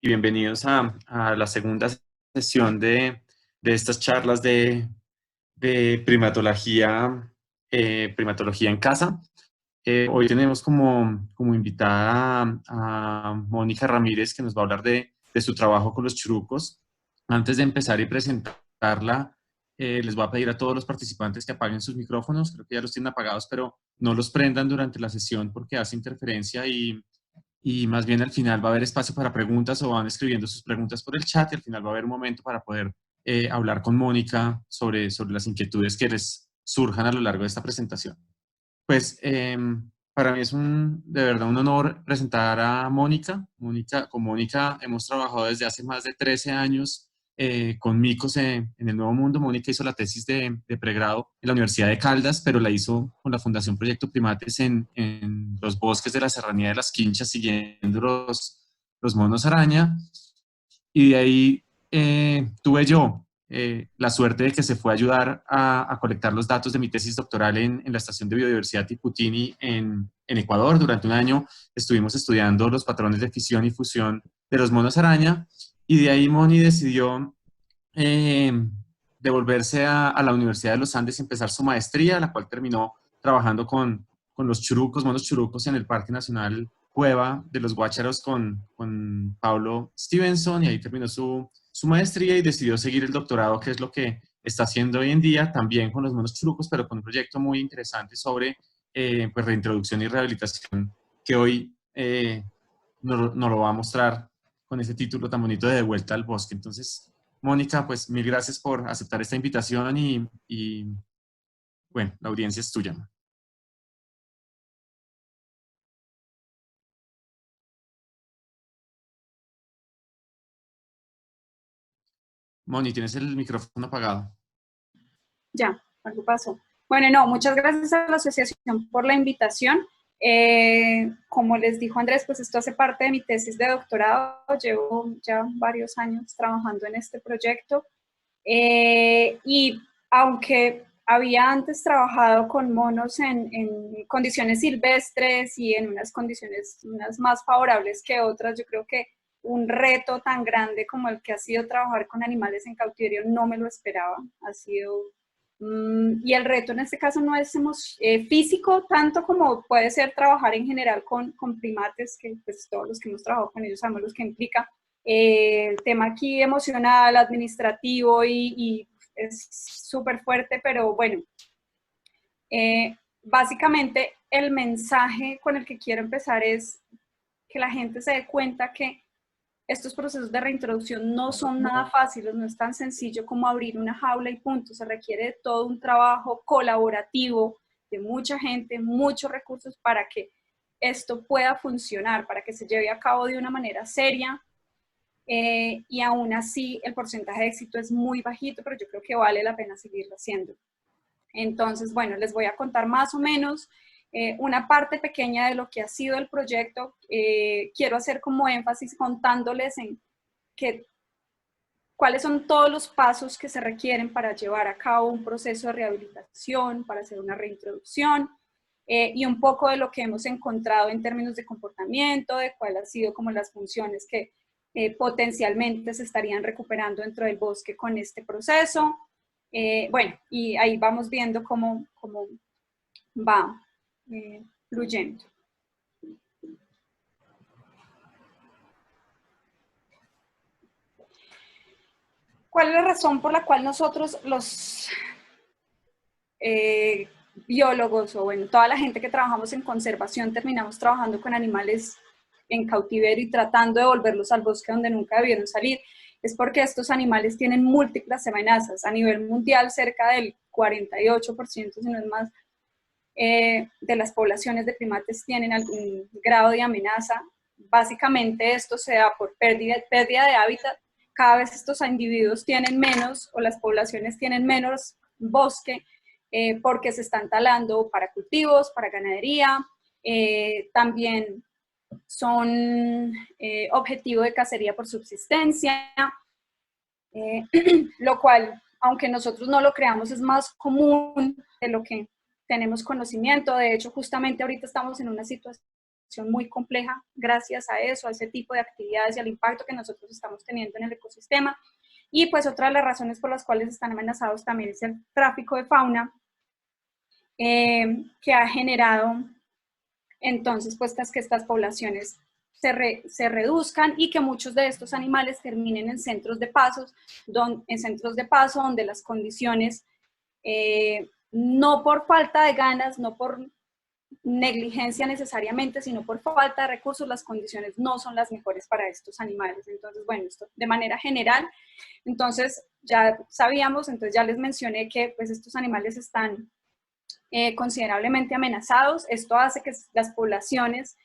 y bienvenidos a la segunda sesión de estas charlas de primatología en casa. Hoy tenemos como invitada a Mónica Ramírez, que nos va a hablar de su trabajo con los churucos. Antes de empezar y presentarla, les voy a pedir a todos los participantes que apaguen sus micrófonos. Creo que ya los tienen apagados, pero no los prendan durante la sesión porque hace interferencia y más bien al final va a haber espacio para preguntas o van escribiendo sus preguntas por el chat y al final va a haber un momento para poder hablar con Mónica sobre las inquietudes que les surjan a lo largo de esta presentación. Pues para mí es de verdad un honor presentar a Mónica. Con Mónica hemos trabajado desde hace más de 13 años con micos en el Nuevo Mundo. Mónica hizo la tesis de pregrado en la Universidad de Caldas, pero la hizo con la Fundación Proyecto Primates en los bosques de la Serranía de las Quinchas, siguiendo los monos araña. Y de ahí tuve yo la suerte de que se fue a ayudar a colectar los datos de mi tesis doctoral en la Estación de Biodiversidad Tiputini en Ecuador. Durante un año estuvimos estudiando los patrones de fisión y fusión de los monos araña y de ahí Moni decidió eh, devolverse a la Universidad de los Andes y empezar su maestría, la cual terminó trabajando con los churucos, monos churucos en el Parque Nacional Cueva de los Guácharos con Pablo Stevenson, y ahí terminó su maestría y decidió seguir el doctorado, que es lo que está haciendo hoy en día, también con los monos churucos, pero con un proyecto muy interesante sobre pues reintroducción y rehabilitación, que hoy nos lo va a mostrar con ese título tan bonito de Vuelta al Bosque. Entonces, Mónica, pues mil gracias por aceptar esta invitación y bueno, la audiencia es tuya. Moni, tienes el micrófono apagado. Ya, algo pasó. Bueno, no, muchas gracias a la asociación por la invitación. Como les dijo Andrés, pues esto hace parte de mi tesis de doctorado. Llevo ya varios años trabajando en este proyecto. Y aunque había antes trabajado con monos en condiciones silvestres y en unas condiciones unas más favorables que otras, yo creo que un reto tan grande como el que ha sido trabajar con animales en cautiverio no me lo esperaba. Ha sido y el reto en este caso no es físico tanto como puede ser trabajar en general con primates, que pues todos los que hemos trabajado con ellos sabemos lo que implica. El tema aquí emocional, administrativo y es súper fuerte, pero bueno, básicamente el mensaje con el que quiero empezar es que la gente se dé cuenta que estos procesos de reintroducción no son nada fáciles, no es tan sencillo como abrir una jaula y punto, se requiere de todo un trabajo colaborativo, de mucha gente, muchos recursos para que esto pueda funcionar, para que se lleve a cabo de una manera seria, y aún así el porcentaje de éxito es muy bajito, pero yo creo que vale la pena seguirlo haciendo. Entonces, bueno, les voy a contar más o menos una parte pequeña de lo que ha sido el proyecto. Quiero hacer como énfasis contándoles en cuáles son todos los pasos que se requieren para llevar a cabo un proceso de rehabilitación, para hacer una reintroducción, y un poco de lo que hemos encontrado en términos de comportamiento, de cuáles han sido como las funciones que potencialmente se estarían recuperando dentro del bosque con este proceso. Bueno, y ahí vamos viendo cómo va fluyendo. ¿Cuál es la razón por la cual nosotros los biólogos o bueno, toda la gente que trabajamos en conservación terminamos trabajando con animales en cautiverio y tratando de volverlos al bosque donde nunca debieron salir? Es porque estos animales tienen múltiples amenazas. A nivel mundial, cerca del 48%, si no es más, de las poblaciones de primates tienen algún grado de amenaza. Básicamente esto se da por pérdida de hábitat. Cada vez estos individuos tienen menos o las poblaciones tienen menos bosque porque se están talando para cultivos, para ganadería, también son objetivo de cacería por subsistencia, lo cual, aunque nosotros no lo creamos, es más común de lo que tenemos conocimiento. De hecho, justamente ahorita estamos en una situación muy compleja gracias a eso, a ese tipo de actividades y al impacto que nosotros estamos teniendo en el ecosistema. Y pues otra de las razones por las cuales están amenazados también es el tráfico de fauna, que ha generado entonces pues que estas poblaciones se reduzcan y que muchos de estos animales terminen en centros de paso donde las condiciones, no por falta de ganas, no por negligencia necesariamente, sino por falta de recursos, las condiciones no son las mejores para estos animales. Entonces, bueno, esto de manera general. Entonces, ya sabíamos, entonces ya les mencioné que pues estos animales están considerablemente amenazados. Esto hace que las poblaciones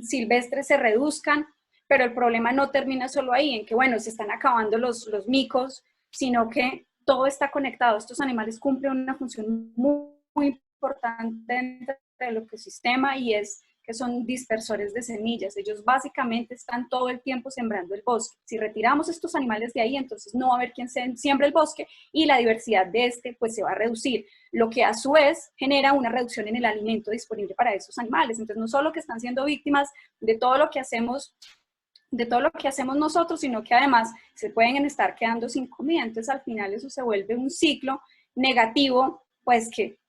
silvestres se reduzcan, pero el problema no termina solo ahí, en que, bueno, se están acabando los micos, sino que todo está conectado. Estos animales cumplen una función muy, muy importante dentro del ecosistema y es que son dispersores de semillas. Ellos básicamente están todo el tiempo sembrando el bosque. Si retiramos estos animales de ahí, entonces no va a haber quien siembre el bosque y la diversidad de este pues se va a reducir, lo que a su vez genera una reducción en el alimento disponible para esos animales. Entonces no solo que están siendo víctimas de todo lo que hacemos nosotros, sino que además se pueden estar quedando sin comida. Entonces al final eso se vuelve un ciclo negativo, pues que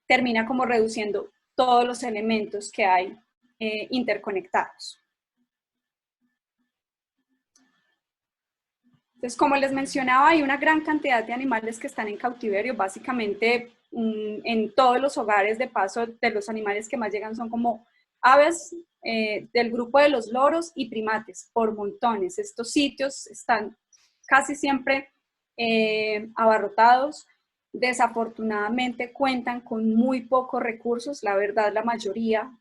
termina como reduciendo todos los elementos que hay interconectados. Entonces, como les mencionaba, hay una gran cantidad de animales que están en cautiverio, básicamente en todos los hogares de paso. De los animales que más llegan son como aves del grupo de los loros y primates, por montones. Estos sitios están casi siempre abarrotados. Desafortunadamente cuentan con muy pocos recursos, la verdad la mayoría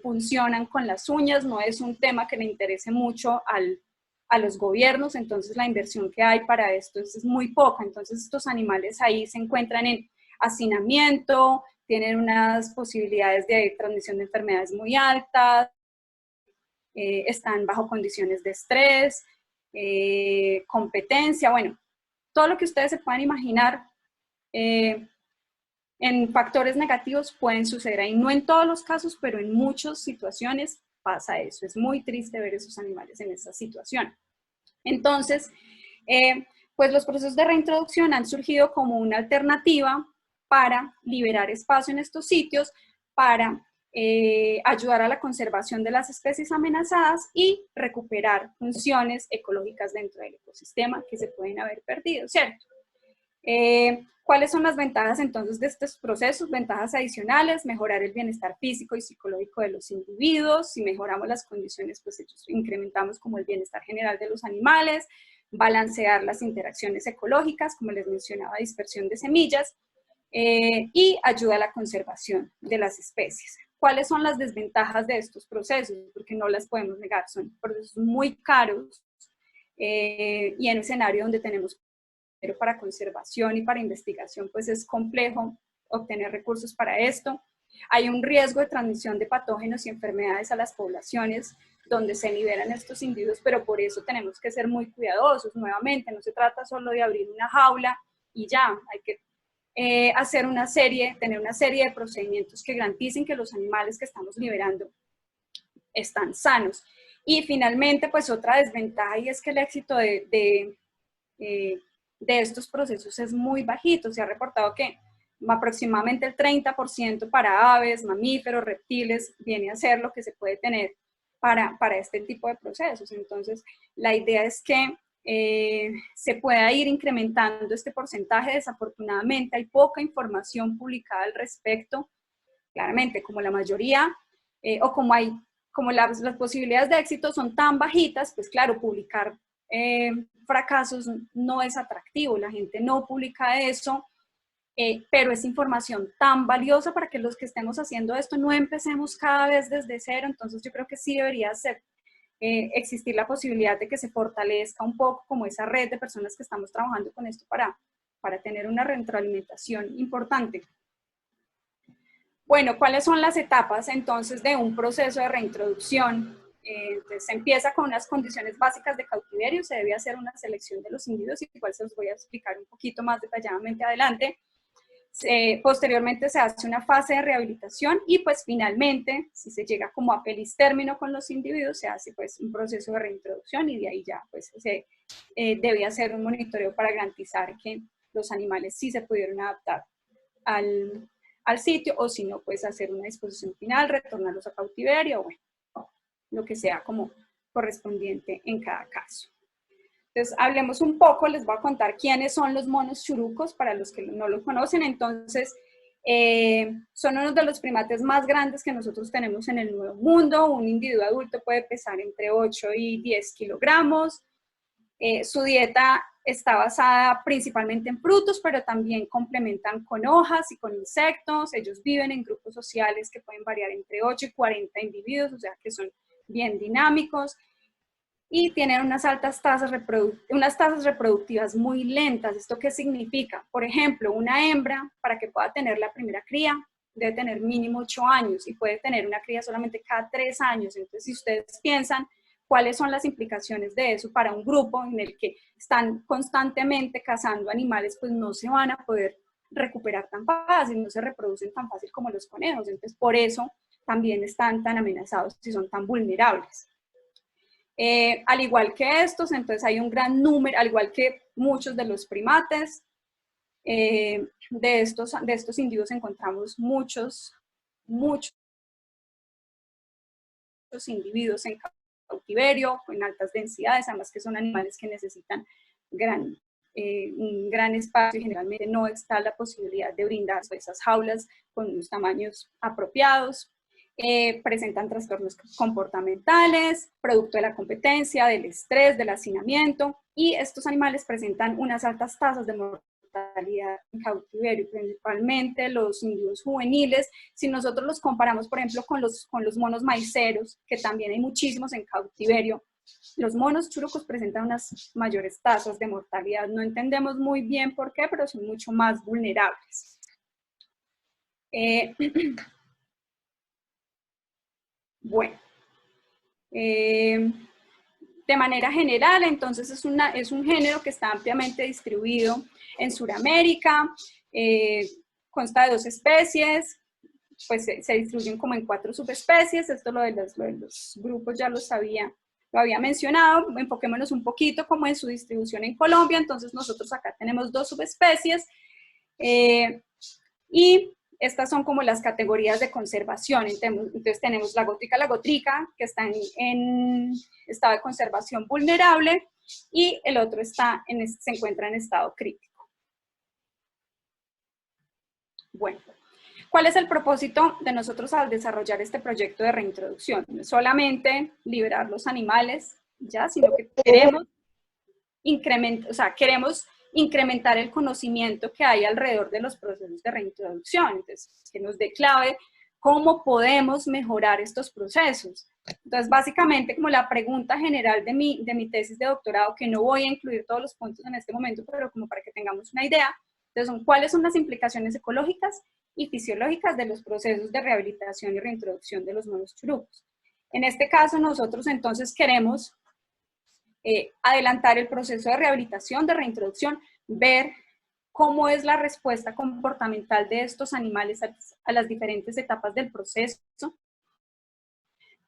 funcionan con las uñas, no es un tema que le interese mucho a los gobiernos, entonces la inversión que hay para esto es muy poca. Entonces estos animales ahí se encuentran en hacinamiento, tienen unas posibilidades de transmisión de enfermedades muy altas, están bajo condiciones de estrés, competencia, bueno, todo lo que ustedes se puedan imaginar en factores negativos pueden suceder ahí. No en todos los casos, pero en muchas situaciones pasa eso. Es muy triste ver esos animales en esa situación. Entonces, pues los procesos de reintroducción han surgido como una alternativa para liberar espacio en estos sitios, para ayudar a la conservación de las especies amenazadas y recuperar funciones ecológicas dentro del ecosistema que se pueden haber perdido, ¿cierto? ¿Cuáles son las ventajas entonces de estos procesos? Ventajas adicionales: mejorar el bienestar físico y psicológico de los individuos. Si mejoramos las condiciones, pues incrementamos como el bienestar general de los animales. Balancear las interacciones ecológicas, como les mencionaba, dispersión de semillas, y ayuda a la conservación de las especies. ¿Cuáles son las desventajas de estos procesos? Porque no las podemos negar, son procesos muy caros y en un escenario donde tenemos pero para conservación y para investigación, pues es complejo obtener recursos para esto. Hay un riesgo de transmisión de patógenos y enfermedades a las poblaciones donde se liberan estos individuos, pero por eso tenemos que ser muy cuidadosos. Nuevamente, no se trata solo de abrir una jaula y ya, hay que tener una serie de procedimientos que garanticen que los animales que estamos liberando están sanos. Y finalmente, pues otra desventaja, y es que el éxito de estos procesos es muy bajito. Se ha reportado que aproximadamente el 30% para aves, mamíferos, reptiles, viene a ser lo que se puede tener para este tipo de procesos. Entonces, la idea es que se pueda ir incrementando este porcentaje. Desafortunadamente, hay poca información publicada al respecto. Claramente, como la mayoría, o como las posibilidades de éxito son tan bajitas, pues claro, publicar fracasos no es atractivo, la gente no publica eso, pero es información tan valiosa para que los que estemos haciendo esto no empecemos cada vez desde cero. Entonces yo creo que sí debería existir la posibilidad de que se fortalezca un poco como esa red de personas que estamos trabajando con esto para tener una retroalimentación importante. Bueno, ¿cuáles son las etapas entonces de un proceso de reintroducción? Entonces se empieza con unas condiciones básicas de cautiverio, se debe hacer una selección de los individuos, igual se los voy a explicar un poquito más detalladamente adelante. Posteriormente se hace una fase de rehabilitación y pues finalmente, si se llega como a feliz término con los individuos, se hace pues un proceso de reintroducción y de ahí ya pues se debe hacer un monitoreo para garantizar que los animales sí se pudieron adaptar al sitio, o si no, pues hacer una disposición final, retornarlos a cautiverio, bueno, lo que sea como correspondiente en cada caso. Entonces, hablemos un poco, les voy a contar quiénes son los monos churucos, para los que no lo conocen. Entonces, son uno de los primates más grandes que nosotros tenemos en el Nuevo Mundo. Un individuo adulto puede pesar entre 8 y 10 kilogramos. Su dieta está basada principalmente en frutos, pero también complementan con hojas y con insectos. Ellos viven en grupos sociales que pueden variar entre 8 y 40 individuos, o sea que son bien dinámicos. Y tienen unas altas tasas reproductivas muy lentas. ¿Esto qué significa? Por ejemplo, una hembra, para que pueda tener la primera cría, debe tener mínimo 8 años y puede tener una cría solamente cada 3 años. Entonces, si ustedes piensan cuáles son las implicaciones de eso para un grupo en el que están constantemente cazando animales, pues no se van a poder recuperar tan fácil, no se reproducen tan fácil como los conejos. Entonces, por eso también están tan amenazados y son tan vulnerables. Al igual que estos, entonces hay un gran número, al igual que muchos de los primates, de estos individuos encontramos muchos individuos en cautiverio, en altas densidades, además que son animales que necesitan un gran espacio y generalmente no está la posibilidad de brindar esas jaulas con unos tamaños apropiados. Presentan trastornos comportamentales, producto de la competencia, del estrés, del hacinamiento, y estos animales presentan unas altas tasas de mortalidad en cautiverio, principalmente los individuos juveniles. Si nosotros los comparamos, por ejemplo, con los monos maiceros, que también hay muchísimos en cautiverio, los monos churucos presentan unas mayores tasas de mortalidad. No entendemos muy bien por qué, pero son mucho más vulnerables. Bueno, de manera general, entonces es un género que está ampliamente distribuido en Sudamérica, consta de 2 especies, pues se distribuyen como en 4 subespecies. Esto lo de los grupos ya lo había mencionado. Enfoquémonos un poquito como en su distribución en Colombia. Entonces nosotros acá tenemos 2 subespecies y estas son como las categorías de conservación. Entonces tenemos la gotrica, que está en estado de conservación vulnerable, y el otro se encuentra en estado crítico. Bueno, ¿cuál es el propósito de nosotros al desarrollar este proyecto de reintroducción? No es solamente liberar los animales, ya, sino que queremos incrementar el conocimiento que hay alrededor de los procesos de reintroducción. Entonces, que nos dé clave cómo podemos mejorar estos procesos. Entonces, básicamente, como la pregunta general de mi tesis de doctorado, que no voy a incluir todos los puntos en este momento, pero como para que tengamos una idea, entonces, ¿cuáles son las implicaciones ecológicas y fisiológicas de los procesos de rehabilitación y reintroducción de los monos churucos? En este caso, nosotros entonces queremos adelantar el proceso de rehabilitación, de reintroducción, ver cómo es la respuesta comportamental de estos animales a las diferentes etapas del proceso.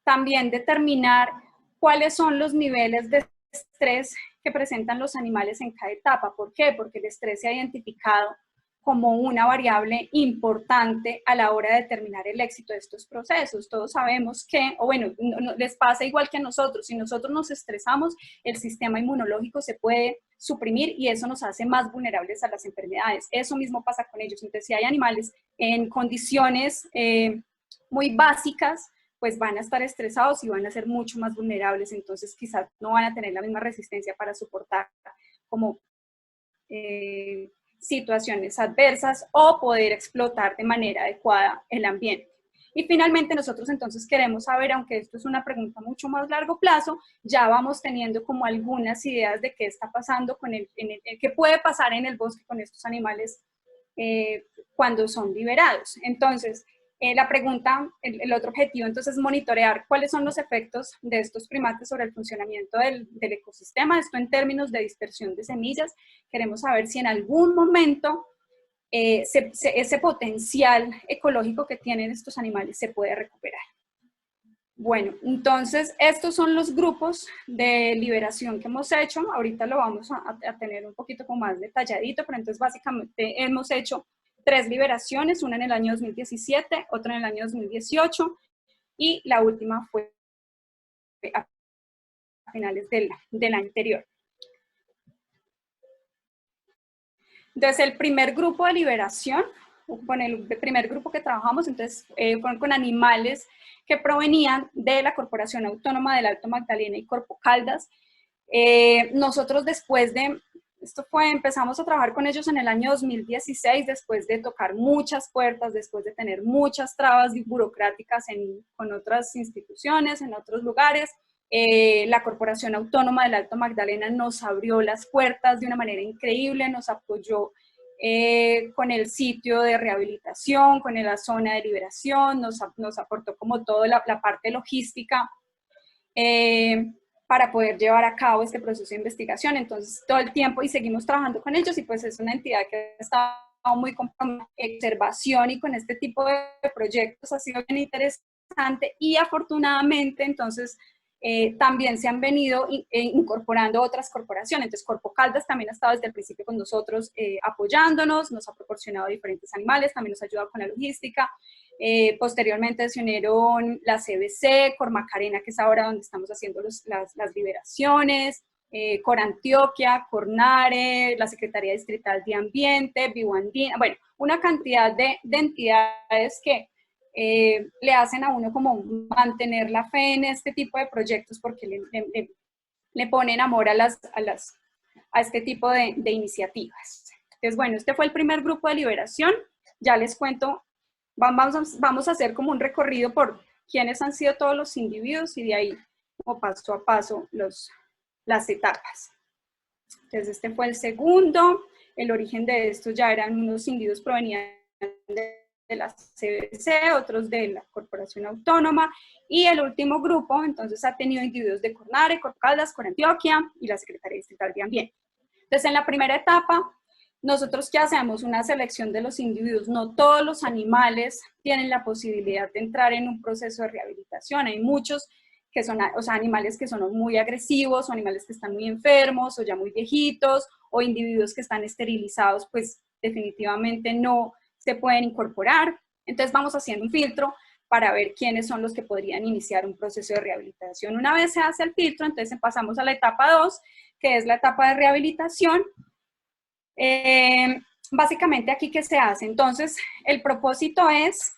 También determinar cuáles son los niveles de estrés que presentan los animales en cada etapa. ¿Por qué? Porque el estrés se ha identificado como una variable importante a la hora de determinar el éxito de estos procesos. Todos sabemos que, o bueno, les pasa igual que a nosotros, si nosotros nos estresamos, el sistema inmunológico se puede suprimir y eso nos hace más vulnerables a las enfermedades. Eso mismo pasa con ellos. Entonces, si hay animales en condiciones muy básicas, pues van a estar estresados y van a ser mucho más vulnerables, entonces quizás no van a tener la misma resistencia para soportar como situaciones adversas o poder explotar de manera adecuada el ambiente. Y finalmente nosotros entonces queremos saber, aunque esto es una pregunta mucho más largo plazo, ya vamos teniendo como algunas ideas de qué está pasando qué puede pasar en el bosque con estos animales cuando son liberados. Entonces, la pregunta, el otro objetivo entonces es monitorear cuáles son los efectos de estos primates sobre el funcionamiento del ecosistema, esto en términos de dispersión de semillas. Queremos saber si en algún momento ese potencial ecológico que tienen estos animales se puede recuperar. Bueno, entonces estos son los grupos de liberación que hemos hecho. Ahorita lo vamos a tener un poquito como más detalladito, pero entonces básicamente hemos hecho 3 liberaciones, una en el año 2017, otra en el año 2018 y la última fue a finales del año anterior. Entonces el primer grupo de liberación, con el primer grupo que trabajamos, entonces fueron con animales que provenían de la Corporación Autónoma del Alto Magdalena y Corpo Caldas. Nosotros después de, empezamos a trabajar con ellos en el año 2016, después de tocar muchas puertas, después de tener muchas trabas burocráticas con otras instituciones, en otros lugares. La Corporación Autónoma del Alto Magdalena nos abrió las puertas de una manera increíble, nos apoyó con el sitio de rehabilitación, con la zona de liberación, nos aportó como toda la parte logística para poder llevar a cabo este proceso de investigación. Entonces, todo el tiempo, y seguimos trabajando con ellos, y pues es una entidad que está muy comprometida en observación y con este tipo de proyectos ha sido bien interesante, y afortunadamente, entonces, también se han venido incorporando otras corporaciones. Entonces, Corpo Caldas también ha estado desde el principio con nosotros apoyándonos, nos ha proporcionado diferentes animales, también nos ha ayudado con la logística. Posteriormente se unieron la CBC, Cor Macarena, que es ahora donde estamos haciendo las liberaciones, Cor Antioquia, Cornare, la Secretaría Distrital de Ambiente, Vihuandina, bueno, una cantidad de entidades que le hacen a uno como mantener la fe en este tipo de proyectos, porque le ponen amor a este tipo de iniciativas. Entonces, bueno, este fue el primer grupo de liberación. Ya les cuento, vamos a hacer como un recorrido por quiénes han sido todos los individuos y de ahí, como paso a paso, las etapas. Entonces, este fue el segundo. El origen de esto ya eran unos individuos provenientes de la CBC, otros de la Corporación Autónoma, y el último grupo, entonces, ha tenido individuos de Cornare, Cor Caldas, Cor Antioquia y la Secretaría Distrital de Ambiente. Entonces, en la primera etapa, nosotros que hacemos una selección de los individuos, no todos los animales tienen la posibilidad de entrar en un proceso de rehabilitación. Hay muchos que son, o sea, animales que son muy agresivos, o animales que están muy enfermos, o ya muy viejitos, o individuos que están esterilizados, pues definitivamente no se pueden incorporar. Entonces vamos haciendo un filtro para ver quiénes son los que podrían iniciar un proceso de rehabilitación. Una vez se hace el filtro, entonces pasamos a la etapa 2, que es la etapa de rehabilitación. Básicamente aquí, ¿qué se hace? Entonces, el propósito es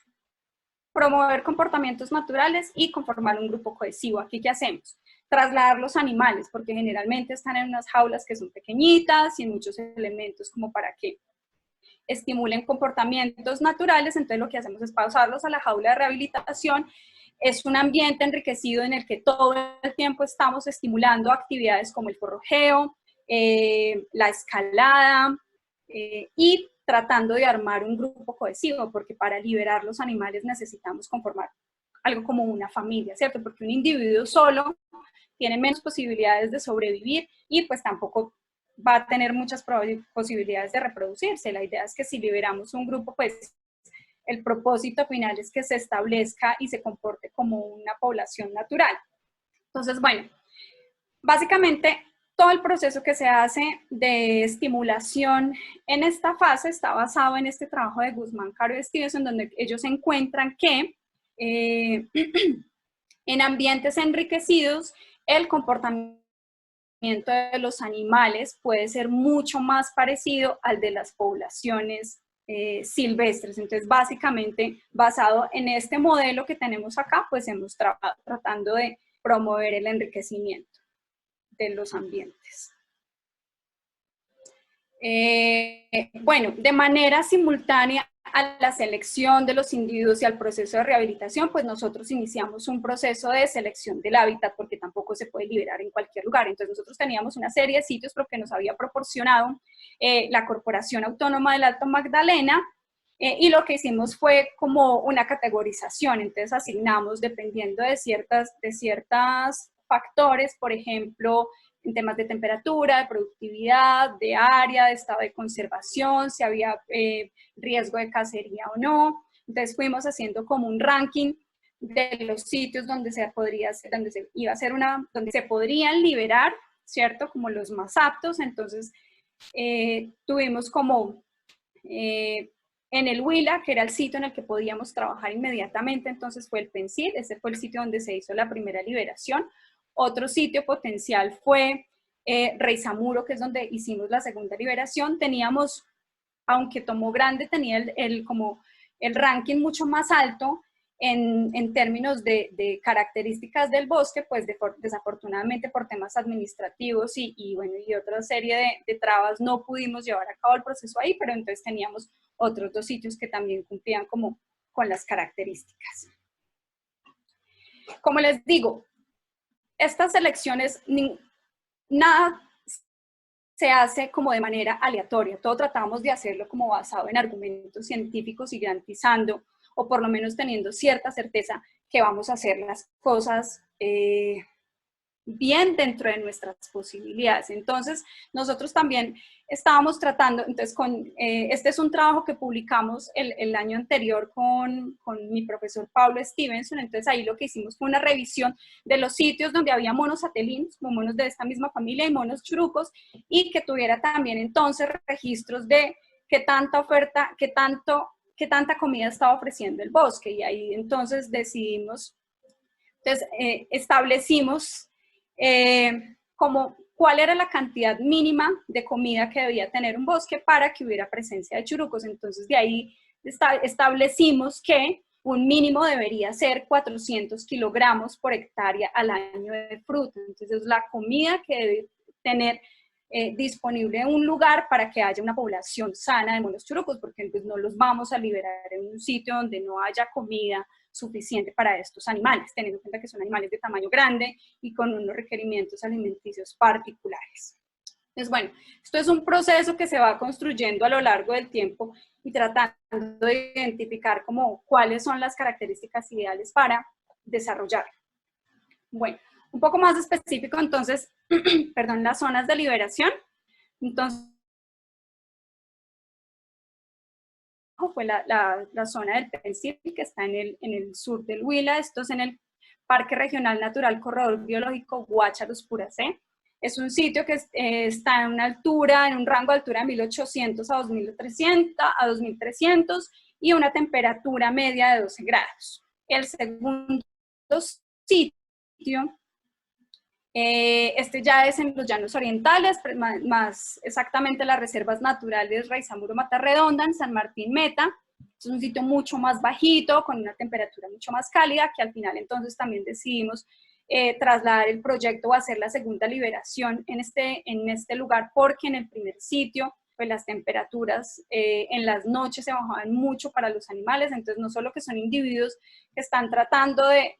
promover comportamientos naturales y conformar un grupo cohesivo. Aquí, ¿qué hacemos? Trasladar los animales, porque generalmente están en unas jaulas que son pequeñitas y en muchos elementos como para que estimulen comportamientos naturales. Entonces, lo que hacemos es pasarlos a la jaula de rehabilitación. Es un ambiente enriquecido en el que todo el tiempo estamos estimulando actividades como el forrojeo, la escalada, y tratando de armar un grupo cohesivo, porque para liberar los animales necesitamos conformar algo como una familia, ¿cierto? Porque un individuo solo tiene menos posibilidades de sobrevivir y pues tampoco va a tener muchas posibilidades de reproducirse. La idea es que si liberamos un grupo, pues el propósito final es que se establezca y se comporte como una población natural. Entonces, bueno, básicamente todo el proceso que se hace de estimulación en esta fase está basado en este trabajo de Guzmán, Caro y Stevenson, donde ellos encuentran que en ambientes enriquecidos el comportamiento de los animales puede ser mucho más parecido al de las poblaciones silvestres. Entonces, básicamente, basado en este modelo que tenemos acá, pues hemos trabajado tratando de promover el enriquecimiento de los ambientes. Bueno, de manera simultánea a la selección de los individuos y al proceso de rehabilitación, pues nosotros iniciamos un proceso de selección del hábitat, porque tampoco se puede liberar en cualquier lugar. Entonces nosotros teníamos una serie de sitios porque nos había proporcionado la Corporación Autónoma del Alto Magdalena, y lo que hicimos fue como una categorización. Entonces asignamos, dependiendo de ciertas factores, por ejemplo, en temas de temperatura, de productividad, de área, de estado de conservación, si había riesgo de cacería o no. Entonces fuimos haciendo como un ranking de los sitios donde se podrían liberar, ¿cierto? Como los más aptos. Entonces tuvimos como en el Huila, que era el sitio en el que podíamos trabajar inmediatamente, entonces fue el Pensil, ese fue el sitio donde se hizo la primera liberación. Otro sitio potencial fue Reisamuro, que es donde hicimos la segunda liberación. Teníamos, aunque Tomo Grande tenía como el ranking mucho más alto en términos de características del bosque, pues desafortunadamente por temas administrativos y otra serie de trabas no pudimos llevar a cabo el proceso ahí, pero entonces teníamos otros dos sitios que también cumplían como con las características. Como les digo, estas elecciones, nada se hace como de manera aleatoria, todo tratamos de hacerlo como basado en argumentos científicos y garantizando, o por lo menos teniendo cierta certeza que vamos a hacer las cosas bien dentro de nuestras posibilidades. Entonces, nosotros también estábamos tratando, entonces, este es un trabajo que publicamos el año anterior con mi profesor Pablo Stevenson. Entonces, ahí lo que hicimos fue una revisión de los sitios donde había monos atelinos, como monos de esta misma familia y monos churucos, y que tuviera también entonces registros de qué tanta oferta, qué tanta comida estaba ofreciendo el bosque. Y ahí entonces establecimos como cuál era la cantidad mínima de comida que debía tener un bosque para que hubiera presencia de churucos. Entonces de ahí establecimos que un mínimo debería ser 400 kilogramos por hectárea al año de fruta. Entonces es la comida que debe tener disponible en un lugar para que haya una población sana de monos churucos, porque pues, no los vamos a liberar en un sitio donde no haya comida suficiente para estos animales, teniendo en cuenta que son animales de tamaño grande y con unos requerimientos alimenticios particulares. Entonces, bueno, esto es un proceso que se va construyendo a lo largo del tiempo y tratando de identificar como cuáles son las características ideales para desarrollarlo. Bueno, un poco más específico, entonces, perdón, las zonas de liberación. Entonces, fue la zona del Pensil, que está en el sur del Huila. Esto es en el Parque Regional Natural Corredor Biológico Guácharos-Puracé. Es un sitio que está en una altura, en un rango de altura de 1800 a 2300 y una temperatura media de 12 grados. El segundo sitio, este ya es en los llanos orientales, más exactamente las reservas naturales Reisamuro Mata Redonda, en San Martín Meta. Es un sitio mucho más bajito, con una temperatura mucho más cálida, que al final entonces también decidimos trasladar el proyecto o hacer la segunda liberación en este lugar, porque en el primer sitio pues las temperaturas en las noches se bajaban mucho para los animales. Entonces no solo que son individuos que están tratando de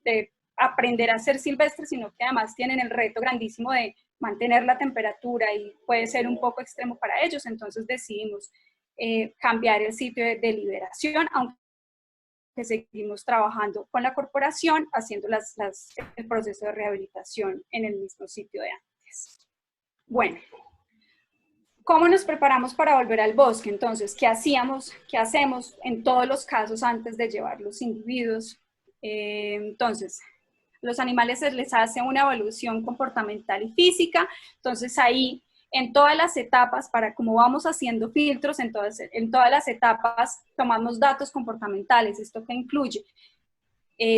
aprender a ser silvestres, sino que además tienen el reto grandísimo de mantener la temperatura y puede ser un poco extremo para ellos. Entonces decidimos cambiar el sitio de liberación, aunque seguimos trabajando con la corporación, haciendo el proceso de rehabilitación en el mismo sitio de antes. Bueno, ¿cómo nos preparamos para volver al bosque? Entonces, ¿qué hacemos en todos los casos antes de llevar los individuos? Entonces, los animales se les hace una evaluación comportamental y física. Entonces ahí, en todas las etapas, como vamos haciendo filtros, en todas las etapas tomamos datos comportamentales. Esto que incluye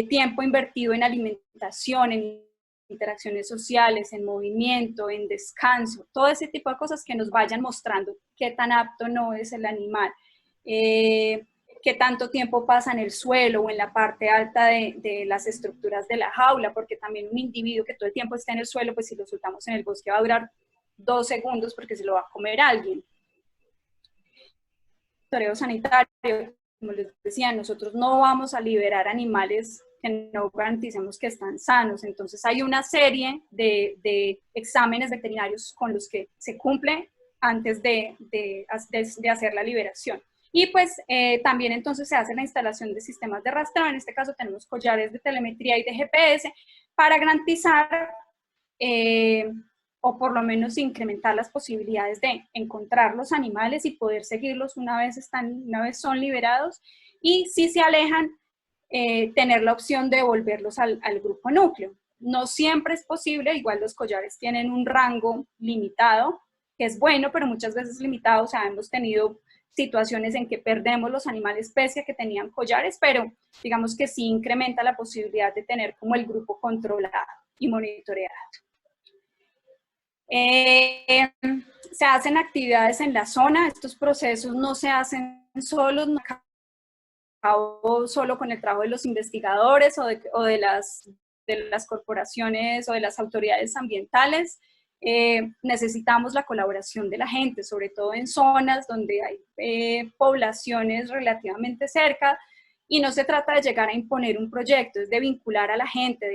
tiempo invertido en alimentación, en interacciones sociales, en movimiento, en descanso, todo ese tipo de cosas que nos vayan mostrando qué tan apto no es el animal. Qué tanto tiempo pasa en el suelo o en la parte alta de las estructuras de la jaula, porque también un individuo que todo el tiempo está en el suelo, pues si lo soltamos en el bosque va a durar 2 segundos porque se lo va a comer alguien. Monitoreo sanitario, como les decía, nosotros no vamos a liberar animales que no garanticemos que están sanos. Entonces hay una serie de exámenes veterinarios con los que se cumple antes de hacer la liberación. Y pues también entonces se hace la instalación de sistemas de rastreo. En este caso tenemos collares de telemetría y de GPS para garantizar o por lo menos incrementar las posibilidades de encontrar los animales y poder seguirlos una vez son liberados, y si se alejan, tener la opción de devolverlos al grupo núcleo. No siempre es posible, igual los collares tienen un rango limitado, que es bueno, pero muchas veces limitado. O sea, hemos tenido situaciones en que perdemos los animales pese a que tenían collares, pero digamos que sí incrementa la posibilidad de tener como el grupo controlado y monitoreado. Se hacen actividades en la zona. Estos procesos no se hacen solos, no acabo solo con el trabajo de los investigadores o de las corporaciones o de las autoridades ambientales. Necesitamos la colaboración de la gente, sobre todo en zonas donde hay poblaciones relativamente cerca, y no se trata de llegar a imponer un proyecto, es de vincular a la gente,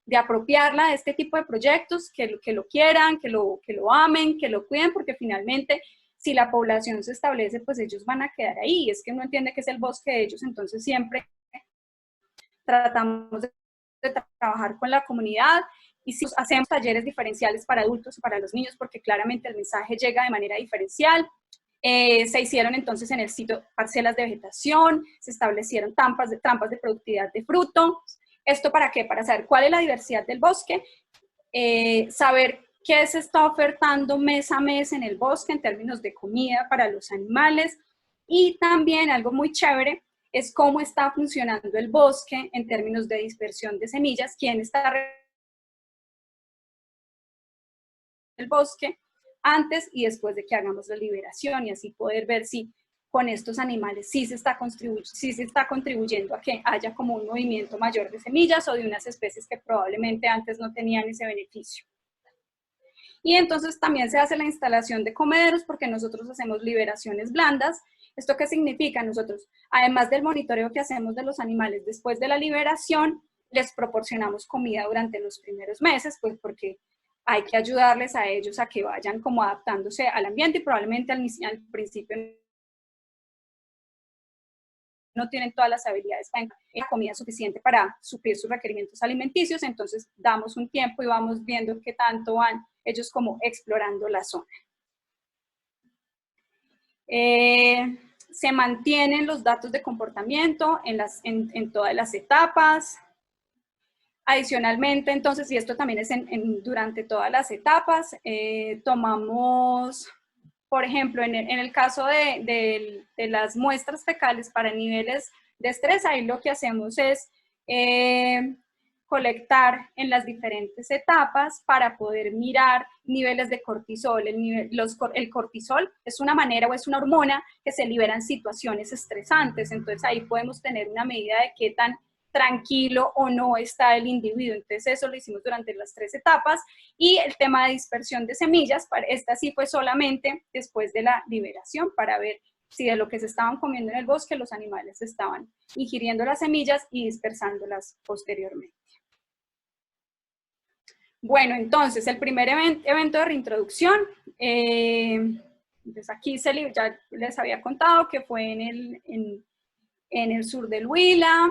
de apropiarla de este tipo de proyectos, que lo quieran, que lo amen, que lo cuiden, porque finalmente si la población se establece, pues ellos van a quedar ahí. Es que uno entiende que es el bosque de ellos, entonces siempre tratamos de trabajar con la comunidad, y si hacemos talleres diferenciales para adultos y para los niños, porque claramente el mensaje llega de manera diferencial. Se hicieron entonces en el sitio parcelas de vegetación, se establecieron trampas de productividad de fruto. ¿Esto para qué? Para saber cuál es la diversidad del bosque, saber qué se está ofertando mes a mes en el bosque en términos de comida para los animales, y también algo muy chévere es cómo está funcionando el bosque en términos de dispersión de semillas, quién está el bosque antes y después de que hagamos la liberación, y así poder ver si con estos animales sí se está contribuyendo a que haya como un movimiento mayor de semillas o de unas especies que probablemente antes no tenían ese beneficio. Y entonces también se hace la instalación de comederos, porque nosotros hacemos liberaciones blandas. ¿Esto qué significa? Nosotros, además del monitoreo que hacemos de los animales después de la liberación, les proporcionamos comida durante los primeros meses, pues porque hay que ayudarles a ellos a que vayan como adaptándose al ambiente, y probablemente al principio no tienen todas las habilidades para la comida suficiente para suplir sus requerimientos alimenticios. Entonces damos un tiempo y vamos viendo qué tanto van ellos como explorando la zona. Se mantienen los datos de comportamiento en todas las etapas. Adicionalmente, entonces, y esto también es durante todas las etapas, tomamos, por ejemplo, en el caso de las muestras fecales para niveles de estrés, ahí lo que hacemos es colectar en las diferentes etapas para poder mirar niveles de cortisol. El cortisol es una manera o es una hormona que se libera en situaciones estresantes, entonces ahí podemos tener una medida de qué tan tranquilo o no está el individuo. Entonces eso lo hicimos durante las 3 etapas. Y el tema de dispersión de semillas, esta sí fue solamente después de la liberación, para ver si de lo que se estaban comiendo en el bosque los animales estaban ingiriendo las semillas y dispersándolas posteriormente. Bueno, entonces el primer evento de reintroducción, entonces aquí ya les había contado que fue en el sur del Huila.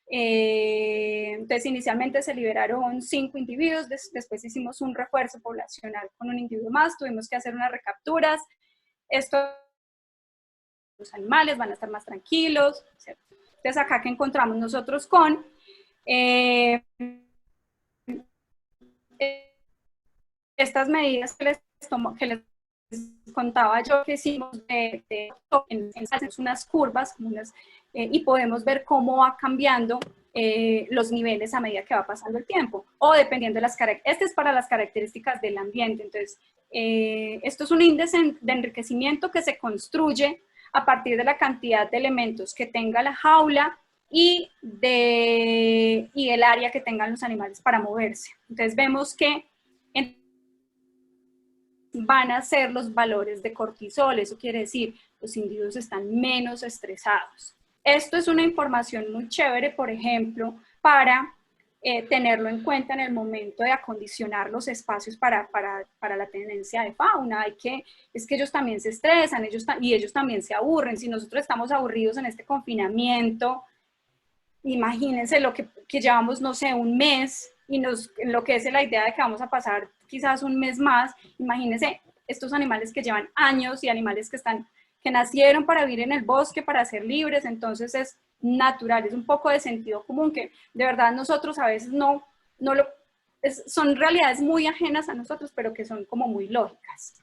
Entonces inicialmente se liberaron 5 individuos, después hicimos un refuerzo poblacional con un individuo más, tuvimos que hacer unas recapturas. Los animales van a estar más tranquilos, ¿cierto? Entonces acá que encontramos nosotros con estas medidas que les contaba yo, que hicimos en unas curvas, y podemos ver cómo va cambiando los niveles a medida que va pasando el tiempo, o dependiendo de las características. Este es para las características del ambiente. Entonces, esto es un índice de enriquecimiento que se construye a partir de la cantidad de elementos que tenga la jaula y el área que tengan los animales para moverse. Entonces, vemos que van a ser los valores de cortisol. Eso quiere decir, los individuos están menos estresados. Esto es una información muy chévere, por ejemplo, para tenerlo en cuenta en el momento de acondicionar los espacios para la tenencia de fauna. Es que ellos también se estresan, y ellos también se aburren. Si nosotros estamos aburridos en este confinamiento, imagínense lo que llevamos, no sé, un mes y nos enloquece la idea de que vamos a pasar quizás un mes más. Imagínense estos animales que llevan años y animales que nacieron para vivir en el bosque, para ser libres, entonces es natural, es un poco de sentido común que de verdad nosotros a veces son realidades muy ajenas a nosotros, pero que son como muy lógicas.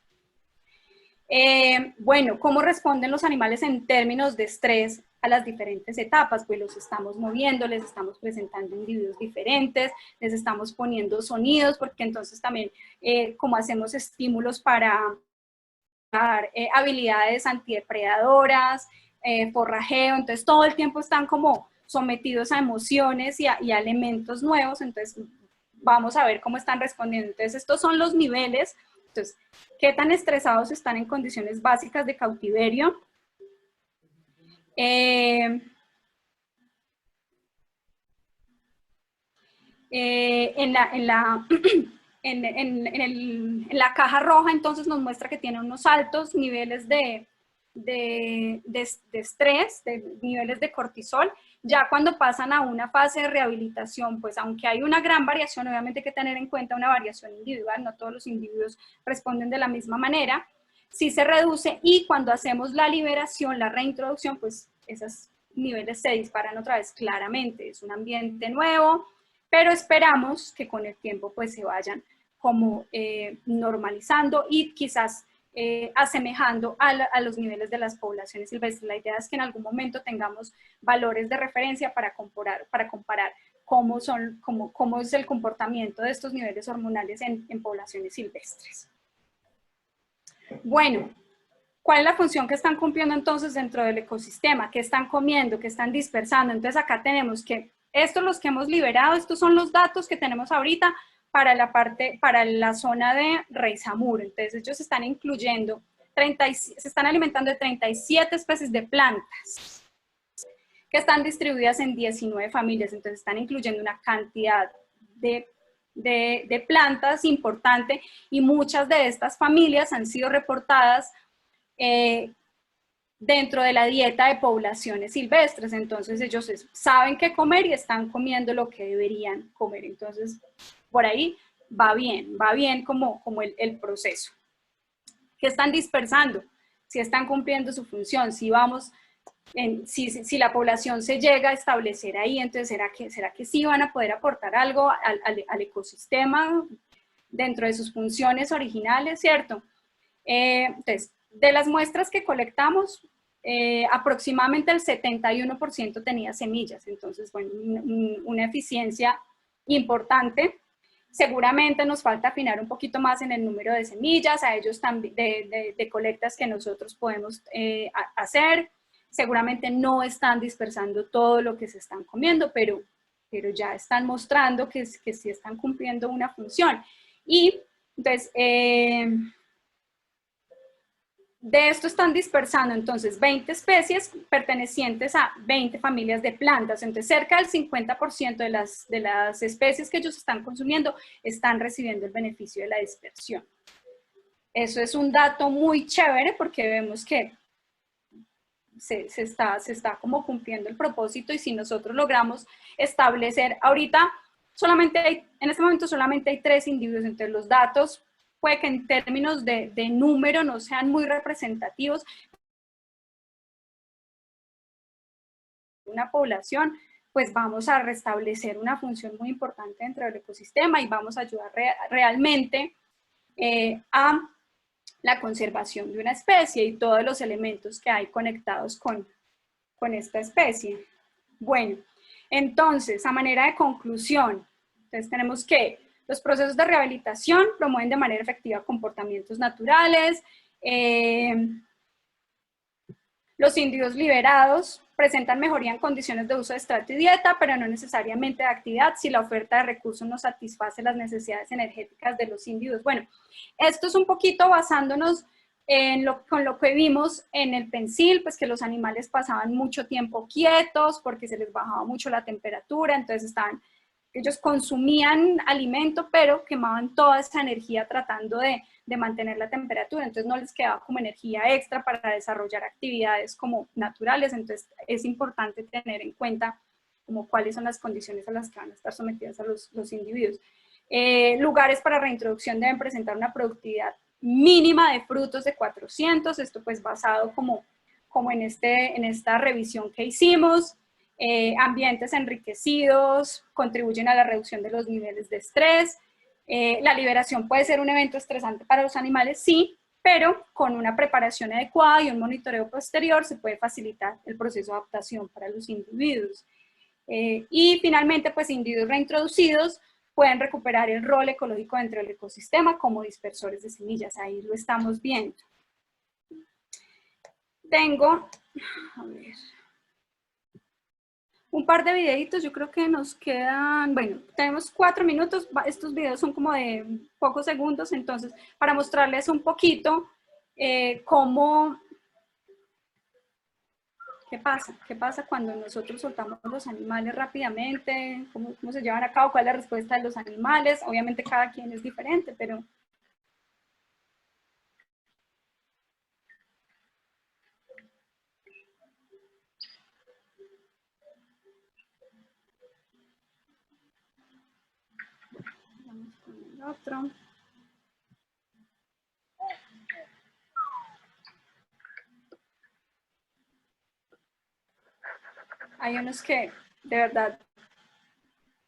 Bueno, ¿cómo responden los animales en términos de estrés a las diferentes etapas? Pues los estamos moviendo, les estamos presentando individuos diferentes, les estamos poniendo sonidos, porque entonces también como hacemos estímulos para habilidades antidepredadoras, forrajeo, entonces todo el tiempo están como sometidos a emociones y a elementos nuevos, entonces vamos a ver cómo están respondiendo. Entonces estos son los niveles. Entonces, ¿qué tan estresados están en condiciones básicas de cautiverio? En la caja roja, entonces, nos muestra que tiene unos altos niveles de estrés, de niveles de cortisol. Ya cuando pasan a una fase de rehabilitación, pues aunque hay una gran variación, obviamente hay que tener en cuenta una variación individual, no todos los individuos responden de la misma manera, sí se reduce, y cuando hacemos la liberación, la reintroducción, pues esos niveles se disparan otra vez claramente. Es un ambiente nuevo, pero esperamos que con el tiempo pues se vayan como normalizando y quizás asemejando a los niveles de las poblaciones silvestres. La idea es que en algún momento tengamos valores de referencia para comparar cómo es el comportamiento de estos niveles hormonales en poblaciones silvestres. Bueno, ¿cuál es la función que están cumpliendo entonces dentro del ecosistema? ¿Qué están comiendo? ¿Qué están dispersando? Entonces acá tenemos que estos los que hemos liberado, estos son los datos que tenemos ahorita para la zona de Reisamur. Entonces ellos están incluyendo, se están alimentando de 37 especies de plantas que están distribuidas en 19 familias. Entonces están incluyendo una cantidad de plantas importante, y muchas de estas familias han sido reportadas dentro de la dieta de poblaciones silvestres. Entonces ellos saben qué comer y están comiendo lo que deberían comer. Entonces por ahí va bien como el proceso. ¿Qué están dispersando? Si están cumpliendo su función, si si la población se llega a establecer ahí, entonces ¿será que sí van a poder aportar algo al ecosistema dentro de sus funciones originales, cierto? Entonces, de las muestras que colectamos, aproximadamente el 71% tenía semillas. Entonces, bueno, una eficiencia importante. Seguramente nos falta afinar un poquito más en el número de semillas, a ellos también, de colectas que nosotros podemos hacer. Seguramente no están dispersando todo lo que se están comiendo, pero ya están mostrando que sí están cumpliendo una función. Y entonces, de esto están dispersando entonces 20 especies pertenecientes a 20 familias de plantas. Entonces cerca del 50% de las especies que ellos están consumiendo están recibiendo el beneficio de la dispersión. Eso es un dato muy chévere porque vemos que se está como cumpliendo el propósito, y si nosotros logramos establecer, ahorita en este momento solamente hay 3 individuos, entonces los datos puede que en términos de número no sean muy representativos. Una población, pues vamos a restablecer una función muy importante dentro del ecosistema y vamos a ayudar realmente a la conservación de una especie y todos los elementos que hay conectados con esta especie. Bueno, entonces, a manera de conclusión, entonces tenemos que los procesos de rehabilitación promueven de manera efectiva comportamientos naturales. Los individuos liberados presentan mejoría en condiciones de uso de estrato y dieta, pero no necesariamente de actividad si la oferta de recursos no satisface las necesidades energéticas de los individuos. Bueno, esto es un poquito basándonos con lo que vimos en el pensil, pues que los animales pasaban mucho tiempo quietos porque se les bajaba mucho la temperatura, entonces ellos consumían alimento, pero quemaban toda esa energía tratando de mantener la temperatura, entonces no les quedaba como energía extra para desarrollar actividades como naturales. Entonces es importante tener en cuenta como cuáles son las condiciones a las que van a estar sometidas a los individuos. Lugares para reintroducción deben presentar una productividad mínima de frutos de 400, esto pues basado como en esta revisión que hicimos. Ambientes enriquecidos contribuyen a la reducción de los niveles de estrés. La liberación puede ser un evento estresante para los animales, sí, pero con una preparación adecuada y un monitoreo posterior se puede facilitar el proceso de adaptación para los individuos. Y finalmente, pues individuos reintroducidos pueden recuperar el rol ecológico dentro del ecosistema como dispersores de semillas. Ahí lo estamos viendo. Tengo, a ver, un par de videitos, yo creo que nos quedan, bueno, tenemos 4 minutos, estos videos son como de pocos segundos, entonces para mostrarles un poquito cómo, ¿qué pasa cuando nosotros soltamos los animales rápidamente? ¿Cómo se llevan a cabo? ¿Cuál es la respuesta de los animales? Obviamente cada quien es diferente, pero... Vamos con el otro. Hay unos que de verdad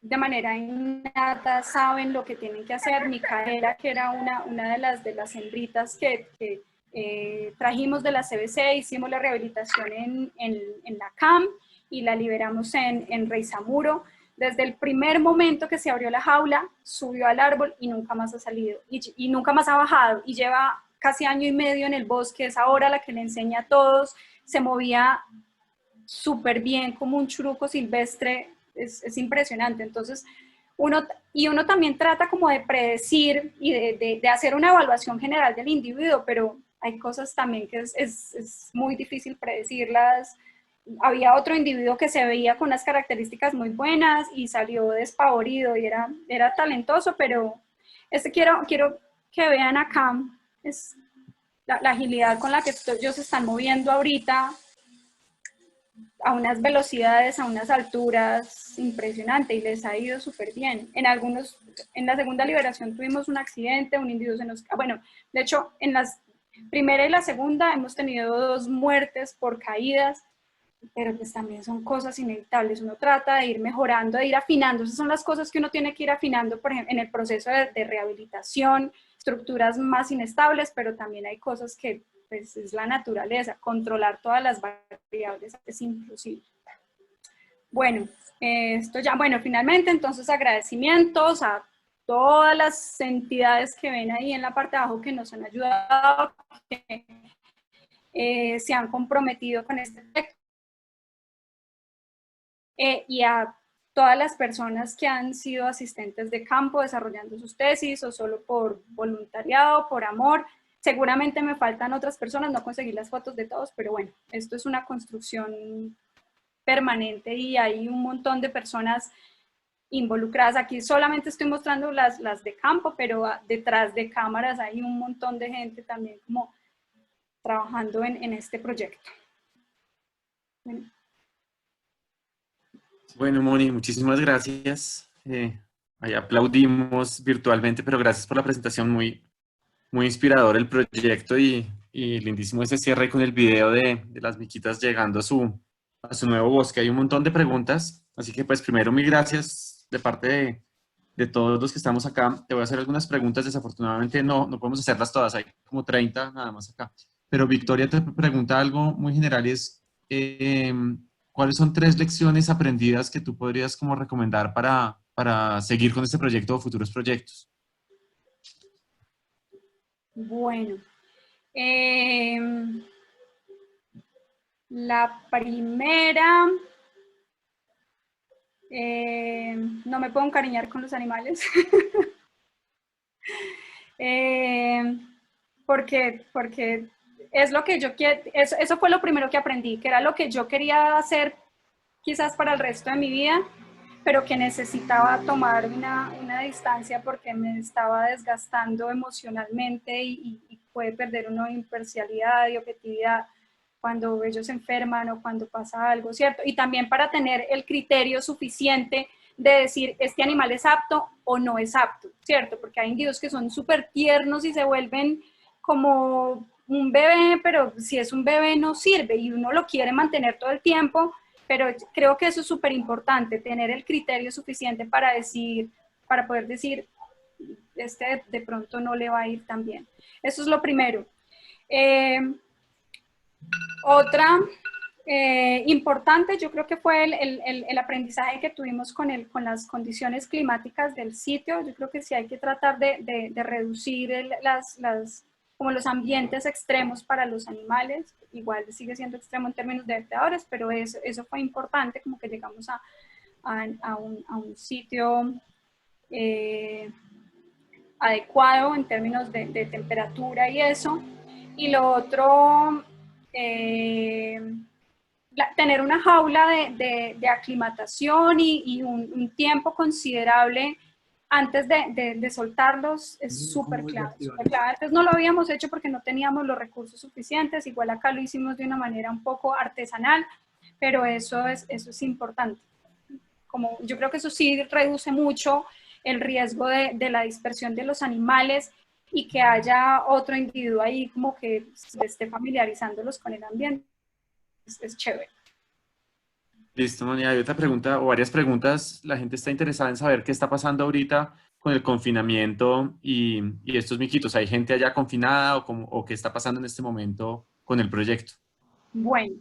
de manera innata saben lo que tienen que hacer. Micaela, que era una de las hembritas que trajimos de la CBC, hicimos la rehabilitación en la CAM y la liberamos en Reisamuro. Desde el primer momento que se abrió la jaula, subió al árbol y nunca más ha salido y nunca más ha bajado y lleva casi año y medio en el bosque, es ahora la que le enseña a todos, se movía súper bien como un churuco silvestre, es impresionante. Entonces, uno también trata como de predecir y de hacer una evaluación general del individuo, pero hay cosas también que es muy difícil predecirlas. Había otro individuo que se veía con unas características muy buenas y salió despavorido y era talentoso, pero quiero que vean acá, es la agilidad con la que ellos se están moviendo ahorita, a unas velocidades, a unas alturas impresionantes y les ha ido súper bien. En la segunda liberación tuvimos un accidente, un individuo se nos... Bueno, de hecho, en las primera y la segunda hemos tenido 2 muertes por caídas, pero pues también son cosas inevitables. Uno trata de ir mejorando, de ir afinando. Esas son las cosas que uno tiene que ir afinando, por ejemplo, en el proceso de rehabilitación, estructuras más inestables, pero también hay cosas que pues es la naturaleza, controlar todas las variables es imposible. Bueno, esto ya, bueno, finalmente entonces agradecimientos a todas las entidades que ven ahí en la parte de abajo que nos han ayudado, que se han comprometido con este proyecto, y a todas las personas que han sido asistentes de campo desarrollando sus tesis o solo por voluntariado, por amor. Seguramente me faltan otras personas, no conseguí las fotos de todos, pero bueno, esto es una construcción permanente y hay un montón de personas involucradas. Aquí solamente estoy mostrando las de campo, pero detrás de cámaras hay un montón de gente también como trabajando en este proyecto. Bueno, Moni, muchísimas gracias. Ahí aplaudimos virtualmente, pero gracias por la presentación, muy inspirador el proyecto y lindísimo ese cierre con el video de las miquitas llegando a su nuevo bosque. Hay un montón de preguntas, así que pues primero mil gracias de parte de todos los que estamos acá. Te voy a hacer algunas preguntas, desafortunadamente no podemos hacerlas todas, hay como 30 nada más acá. Pero Victoria te pregunta algo muy general y es, ¿cuáles son 3 lecciones aprendidas que tú podrías como recomendar para seguir con este proyecto o futuros proyectos? Bueno, la primera, no me puedo encariñar con los animales. Porque es lo que yo quiero, eso fue lo primero que aprendí, que era lo que yo quería hacer quizás para el resto de mi vida, pero que necesitaba tomar una distancia porque me estaba desgastando emocionalmente y puede perder uno imparcialidad y objetividad cuando ellos se enferman o cuando pasa algo, ¿cierto? Y también para tener el criterio suficiente de decir, este animal es apto o no es apto, ¿cierto? Porque hay individuos que son súper tiernos y se vuelven como un bebé, pero si es un bebé no sirve y uno lo quiere mantener todo el tiempo, pero creo que eso es súper importante, tener el criterio suficiente para decir, para poder decir, este de pronto no le va a ir tan bien. Eso es lo primero. Otra importante, yo creo que fue el aprendizaje que tuvimos con las condiciones climáticas del sitio. Yo creo que sí hay que tratar de reducir como los ambientes extremos para los animales. Igual sigue siendo extremo en términos de depredadores, pero eso fue importante, como que llegamos a un sitio adecuado en términos de temperatura y eso. Y lo otro, tener una jaula de aclimatación y un tiempo considerable antes de soltarlos es súper clave, súper clave. Antes no lo habíamos hecho porque no teníamos los recursos suficientes, igual acá lo hicimos de una manera un poco artesanal, pero eso es importante. Como, yo creo que eso sí reduce mucho el riesgo de la dispersión de los animales y que haya otro individuo ahí como que esté familiarizándolos con el ambiente. Es chévere. Listo, Moni. Hay otra pregunta o varias preguntas. La gente está interesada en saber qué está pasando ahorita con el confinamiento y estos miquitos. ¿Hay gente allá confinada o qué está pasando en este momento con el proyecto? Bueno,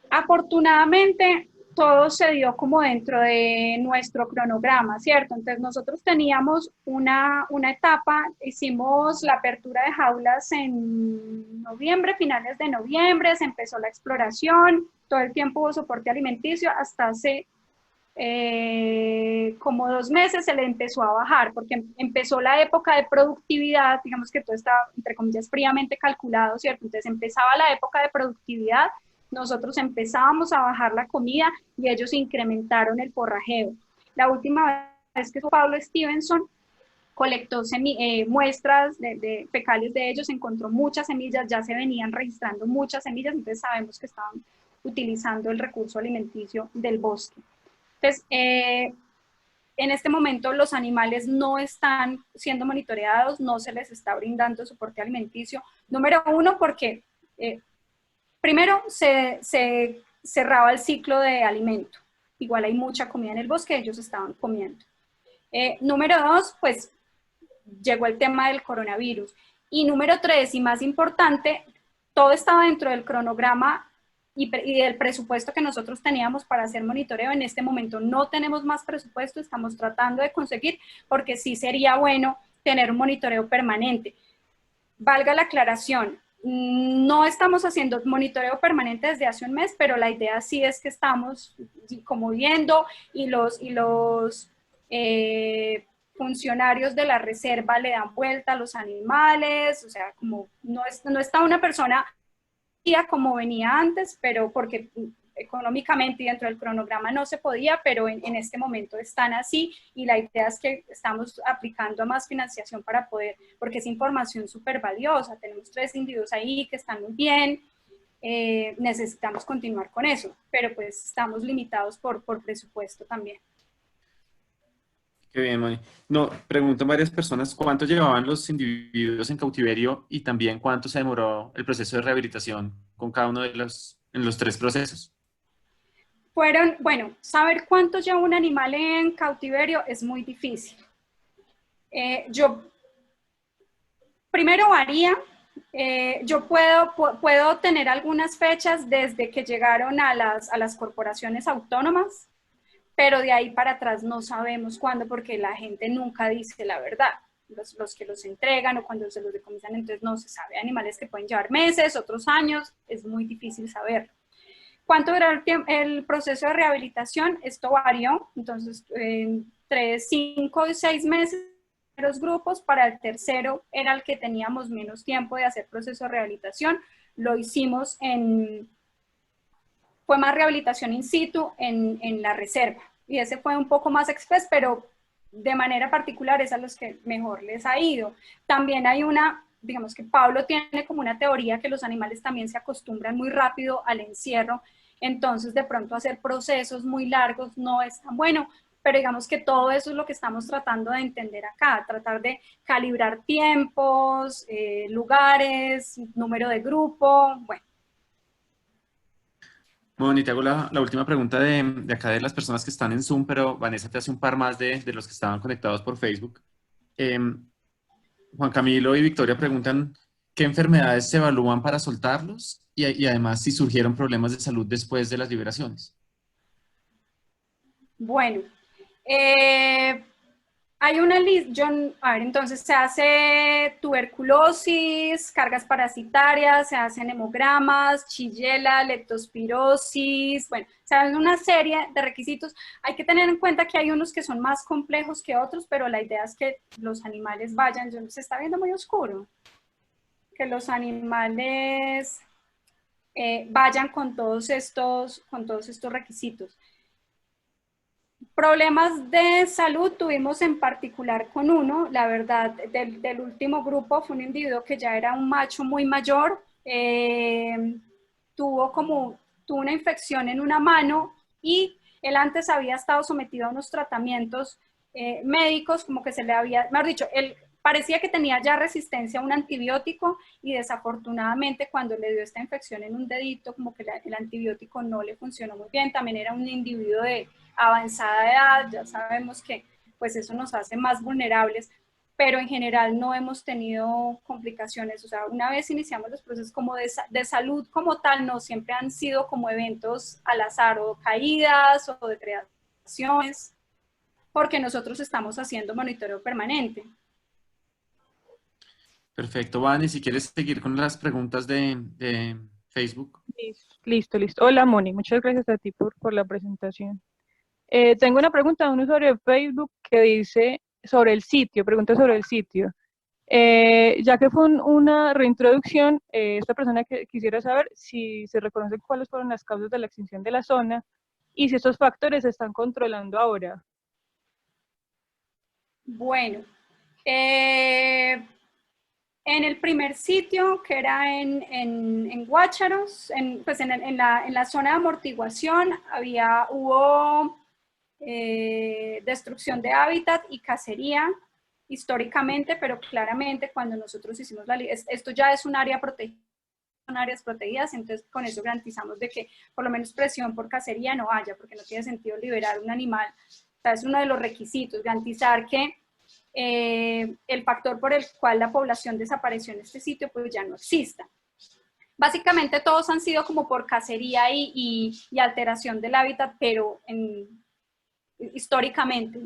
afortunadamente todo se dio como dentro de nuestro cronograma, ¿cierto? Entonces nosotros teníamos una etapa, hicimos la apertura de jaulas en noviembre, finales de noviembre, se empezó la exploración, todo el tiempo hubo soporte alimenticio, hasta hace como 2 meses se le empezó a bajar, porque empezó la época de productividad, digamos que todo estaba, entre comillas, fríamente calculado, ¿cierto? Entonces empezaba la época de productividad, nosotros empezábamos a bajar la comida y ellos incrementaron el forrajeo. La última vez que Pablo Stevenson colectó muestras de fecales de ellos, encontró muchas semillas, ya se venían registrando muchas semillas, entonces sabemos que estaban utilizando el recurso alimenticio del bosque. Entonces, en este momento los animales no están siendo monitoreados, no se les está brindando soporte alimenticio. Número uno, porque primero se cerraba el ciclo de alimento. Igual hay mucha comida en el bosque, ellos estaban comiendo. Número dos, pues llegó el tema del coronavirus. Y número tres, y más importante, todo estaba dentro del cronograma y del presupuesto que nosotros teníamos para hacer monitoreo. En este momento no tenemos más presupuesto, estamos tratando de conseguir, porque sí sería bueno tener un monitoreo permanente. Valga la aclaración, no estamos haciendo monitoreo permanente desde hace un mes, pero la idea sí es que estamos como viendo y los funcionarios de la reserva le dan vuelta a los animales, o sea, como no está una persona como venía antes, pero porque económicamente y dentro del cronograma no se podía, pero en este momento están así y la idea es que estamos aplicando a más financiación para poder, porque es información súper valiosa, tenemos 3 individuos ahí que están muy bien, necesitamos continuar con eso, pero pues estamos limitados por presupuesto también. Qué bien, Moni. No, preguntan varias personas cuánto llevaban los individuos en cautiverio y también cuánto se demoró el proceso de rehabilitación con cada uno en los 3 procesos. Bueno, saber cuánto lleva un animal en cautiverio es muy difícil. Yo primero varía, yo puedo tener algunas fechas desde que llegaron a las corporaciones autónomas, pero de ahí para atrás no sabemos cuándo, porque la gente nunca dice la verdad. Los que los entregan o cuando se los decomisan, entonces no se sabe. Animales que pueden llevar meses, otros años, es muy difícil saberlo. ¿Cuánto duró el proceso de rehabilitación? Esto varió, entonces entre 5 y 6 meses los grupos, para el tercero era el que teníamos menos tiempo de hacer proceso de rehabilitación, lo hicimos fue más rehabilitación in situ en la reserva, y ese fue un poco más express, pero de manera particular es a los que mejor les ha ido. También hay digamos que Pablo tiene como una teoría que los animales también se acostumbran muy rápido al encierro, entonces de pronto hacer procesos muy largos no es tan bueno, pero digamos que todo eso es lo que estamos tratando de entender acá, tratar de calibrar tiempos, lugares, número de grupo, bueno. Bueno, y te hago la última pregunta de acá de las personas que están en Zoom, pero Vanessa te hace un par más de los que estaban conectados por Facebook. Juan Camilo y Victoria preguntan qué enfermedades se evalúan para soltarlos y además si surgieron problemas de salud después de las liberaciones. Bueno, hay una lista, a ver, entonces se hace tuberculosis, cargas parasitarias, se hacen hemogramas, chigela, leptospirosis, bueno, se hacen una serie de requisitos. Hay que tener en cuenta que hay unos que son más complejos que otros, pero la idea es que los animales vayan, se está viendo muy oscuro, que los animales vayan con todos estos requisitos. Problemas de salud tuvimos en particular con uno, la verdad, del último grupo fue un individuo que ya era un macho muy mayor, tuvo una infección en una mano y él antes había estado sometido a unos tratamientos médicos, como que se le había, mejor dicho, él parecía que tenía ya resistencia a un antibiótico y desafortunadamente cuando le dio esta infección en un dedito, como que el antibiótico no le funcionó muy bien, también era un individuo de avanzada edad, ya sabemos que pues eso nos hace más vulnerables, pero en general no hemos tenido complicaciones, o sea, una vez iniciamos los procesos como de salud como tal, no siempre han sido como eventos al azar o caídas o depredaciones, porque nosotros estamos haciendo monitoreo permanente. Perfecto, Vane, si quieres seguir con las preguntas de Facebook. Listo, listo. Hola, Moni, muchas gracias a ti por la presentación. Tengo una pregunta de un usuario de Facebook que dice sobre el sitio, pregunta sobre el sitio. Ya que fue una reintroducción, esta persona quisiera saber si se reconoce cuáles fueron las causas de la extinción de la zona y si estos factores se están controlando ahora. Bueno, en el primer sitio, que era en Guácharos, pues en la zona de amortiguación, hubo destrucción de hábitat y cacería históricamente, pero claramente cuando nosotros hicimos esto ya es un área protegida, son áreas protegidas, entonces con eso garantizamos de que por lo menos presión por cacería no haya, porque no tiene sentido liberar un animal. O sea, es uno de los requisitos, garantizar que el factor por el cual la población desapareció en este sitio pues ya no exista. Básicamente todos han sido como por cacería y alteración del hábitat, pero históricamente,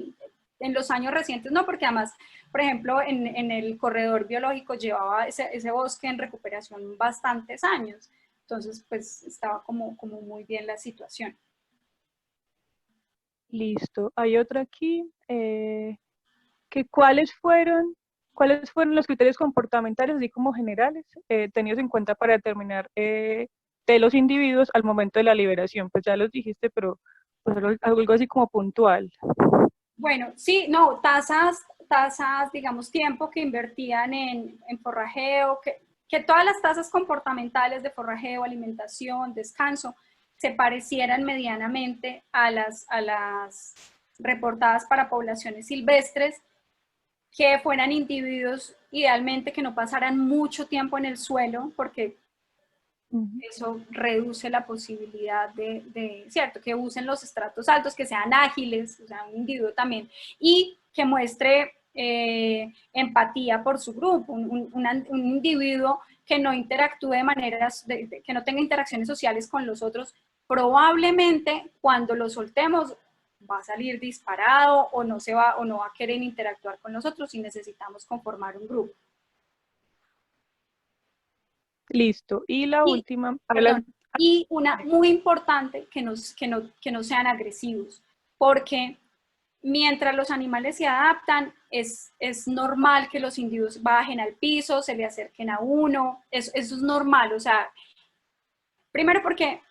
en los años recientes no, porque además, por ejemplo, en el corredor biológico llevaba ese bosque en recuperación bastantes años, entonces pues estaba como muy bien la situación. Listo. Hay otra aquí, que ¿cuáles fueron los criterios comportamentales, así como generales, tenidos en cuenta para determinar de los individuos al momento de la liberación? Pues ya los dijiste, pero pues algo así como puntual. Bueno, sí, no, tasas, digamos, tiempo que invertían en forrajeo, que todas las tasas comportamentales de forrajeo, alimentación, descanso, se parecieran medianamente a las reportadas para poblaciones silvestres, que fueran individuos idealmente que no pasaran mucho tiempo en el suelo, porque eso reduce la posibilidad cierto, que usen los estratos altos, que sean ágiles, o sea, un individuo también, y que muestre empatía por su grupo, un individuo que no interactúe de maneras, que no tenga interacciones sociales con los otros, probablemente cuando lo soltemos va a salir disparado o no va a querer interactuar con nosotros y necesitamos conformar un grupo. Listo. Y la última. Perdón, y una muy importante, que no sean agresivos, porque mientras los animales se adaptan, es normal que los individuos bajen al piso, se le acerquen a uno, eso es normal, o sea, primero porque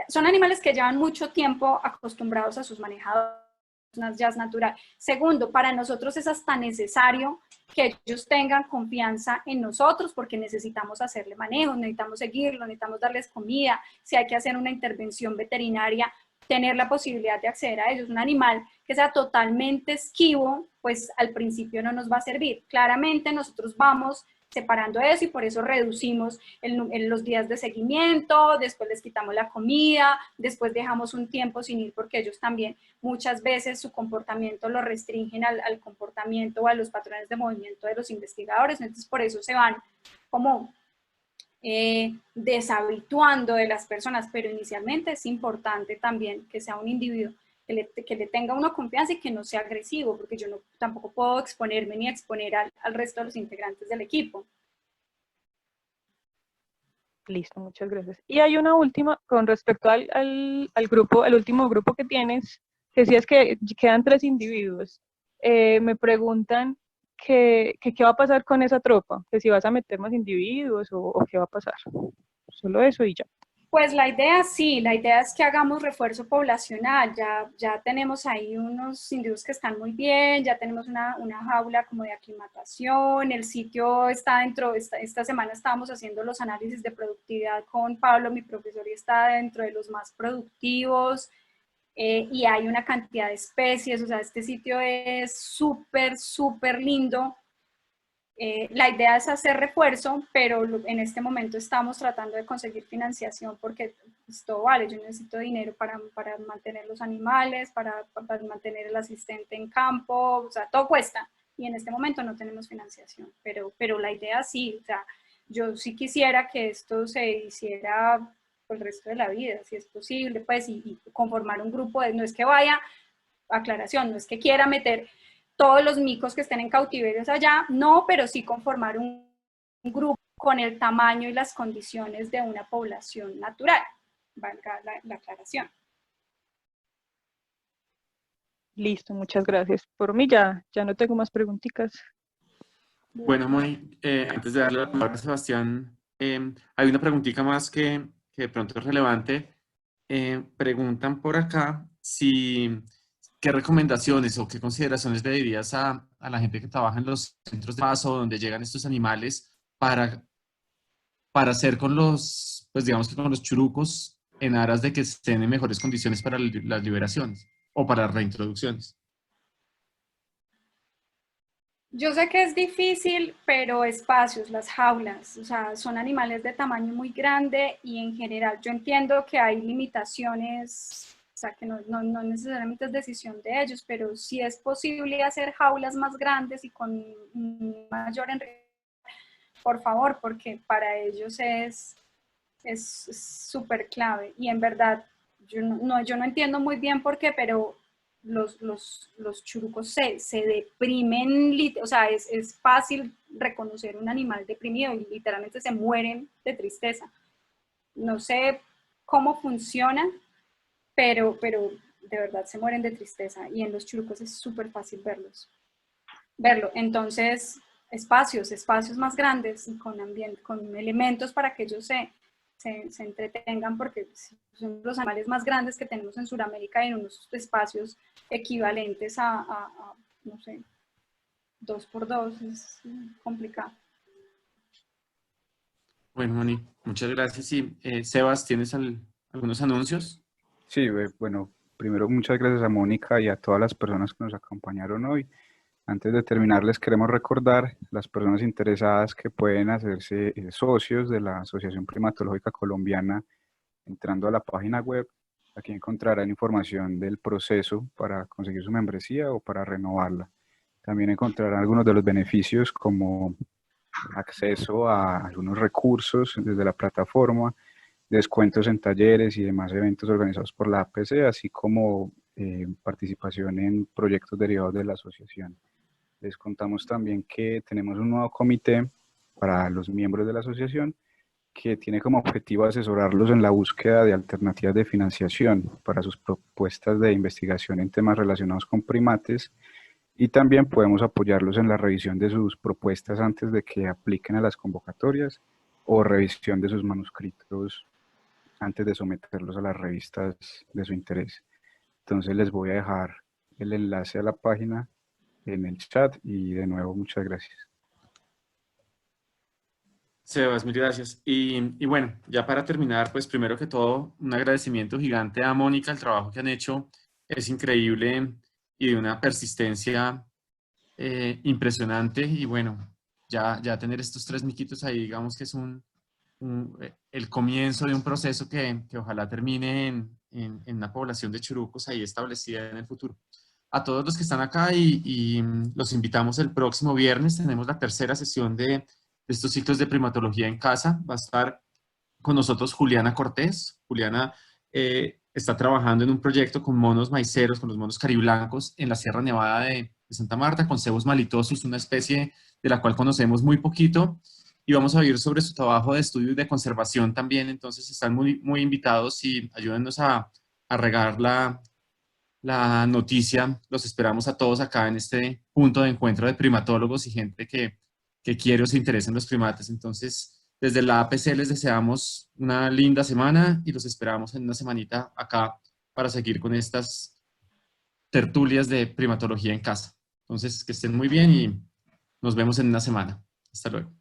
son animales que llevan mucho tiempo acostumbrados a sus manejadores, ya es natural. Segundo, para nosotros es hasta necesario que ellos tengan confianza en nosotros porque necesitamos hacerle manejo, necesitamos seguirlo, necesitamos darles comida, si hay que hacer una intervención veterinaria, tener la posibilidad de acceder a ellos. Un animal que sea totalmente esquivo, pues al principio no nos va a servir. Claramente nosotros vamos separando eso y por eso reducimos los días de seguimiento, después les quitamos la comida, después dejamos un tiempo sin ir porque ellos también muchas veces su comportamiento lo restringen al comportamiento o a los patrones de movimiento de los investigadores, entonces por eso se van como deshabituando de las personas, pero inicialmente es importante también que sea un individuo que le tenga una confianza y que no sea agresivo, porque yo no, tampoco puedo exponerme ni exponer al resto de los integrantes del equipo. Listo, muchas gracias. Y hay una última con respecto al grupo, el último grupo que tienes, que decías que quedan 3 individuos. Me preguntan qué va a pasar con esa tropa, que si vas a meter más individuos o qué va a pasar. Solo eso y ya. Pues la idea sí, la idea es que hagamos refuerzo poblacional, ya tenemos ahí unos individuos que están muy bien, ya tenemos una jaula como de aclimatación, el sitio está dentro, esta semana estábamos haciendo los análisis de productividad con Pablo, mi profesor, y está dentro de los más productivos, y hay una cantidad de especies, o sea, este sitio es súper, súper lindo. La idea es hacer refuerzo, pero en este momento estamos tratando de conseguir financiación porque pues, todo vale, yo necesito dinero para mantener los animales, para mantener el asistente en campo, o sea, todo cuesta y en este momento no tenemos financiación, pero la idea sí, o sea, yo sí quisiera que esto se hiciera por el resto de la vida, si es posible, pues, y conformar un grupo, no es que vaya, aclaración, no es que quiera meter todos los micos que estén en cautiverios allá, no, pero sí conformar un grupo con el tamaño y las condiciones de una población natural, valga la aclaración. Listo, muchas gracias. Por mí ya no tengo más preguntitas. Bueno, Moni, antes de darle la palabra a Sebastián, hay una preguntita más que de pronto es relevante. Preguntan por acá qué recomendaciones o qué consideraciones le dirías a la gente que trabaja en los centros de paso donde llegan estos animales para hacer con los, pues digamos que con los churucos en aras de que estén en mejores condiciones para las liberaciones o para las reintroducciones. Yo sé que es difícil, pero espacios, las jaulas, o sea, son animales de tamaño muy grande y en general yo entiendo que hay limitaciones, o sea, que no necesariamente es decisión de ellos, pero sí es posible hacer jaulas más grandes y con mayor enriquecimiento, por favor, porque para ellos es súper clave y en verdad yo no entiendo muy bien por qué, pero los churucos se deprimen, o sea, es fácil reconocer un animal deprimido y literalmente se mueren de tristeza. No sé cómo funciona, pero de verdad se mueren de tristeza y en los churucos es súper fácil verlo. Entonces, espacios más grandes y con elementos para que ellos se entretengan porque son los animales más grandes que tenemos en Sudamérica y en unos espacios equivalentes a no sé, 2x2, es complicado. Bueno, Moni, muchas gracias. Y Sebas, ¿tienes algunos anuncios? Sí, bueno, primero muchas gracias a Mónica y a todas las personas que nos acompañaron hoy. Antes de terminar, les queremos recordar las personas interesadas que pueden hacerse socios de la Asociación Primatológica Colombiana entrando a la página web. Aquí encontrarán información del proceso para conseguir su membresía o para renovarla. También encontrarán algunos de los beneficios como acceso a algunos recursos desde la plataforma, descuentos en talleres y demás eventos organizados por la APC, así como participación en proyectos derivados de la asociación. Les contamos también que tenemos un nuevo comité para los miembros de la asociación que tiene como objetivo asesorarlos en la búsqueda de alternativas de financiación para sus propuestas de investigación en temas relacionados con primates y también podemos apoyarlos en la revisión de sus propuestas antes de que apliquen a las convocatorias o revisión de sus manuscritos antes de someterlos a las revistas de su interés. Entonces les voy a dejar el enlace a la página en el chat y de nuevo muchas gracias. Sebas, mil gracias. Y bueno, ya para terminar, pues primero que todo, un agradecimiento gigante a Mónica, el trabajo que han hecho es increíble y de una persistencia impresionante. Y bueno, ya tener estos 3 miquitos ahí, digamos que es el comienzo de un proceso que ojalá termine en una población de churucos ahí establecida en el futuro. A todos los que están acá y los invitamos el próximo viernes, tenemos la tercera sesión de estos ciclos de primatología en casa. Va a estar con nosotros Juliana Cortés. Juliana está trabajando en un proyecto con monos maiceros, con los monos cariblancos en la Sierra Nevada de Santa Marta, con cebos malitosos, una especie de la cual conocemos muy poquito. Y vamos a oír sobre su trabajo de estudio y de conservación también. Entonces están muy invitados y ayúdennos a regar la noticia. Los esperamos a todos acá en este punto de encuentro de primatólogos y gente que quiere o se interesa en los primates. Entonces, desde la APC les deseamos una linda semana y los esperamos en una semanita acá para seguir con estas tertulias de primatología en casa. Entonces, que estén muy bien y nos vemos en una semana. Hasta luego.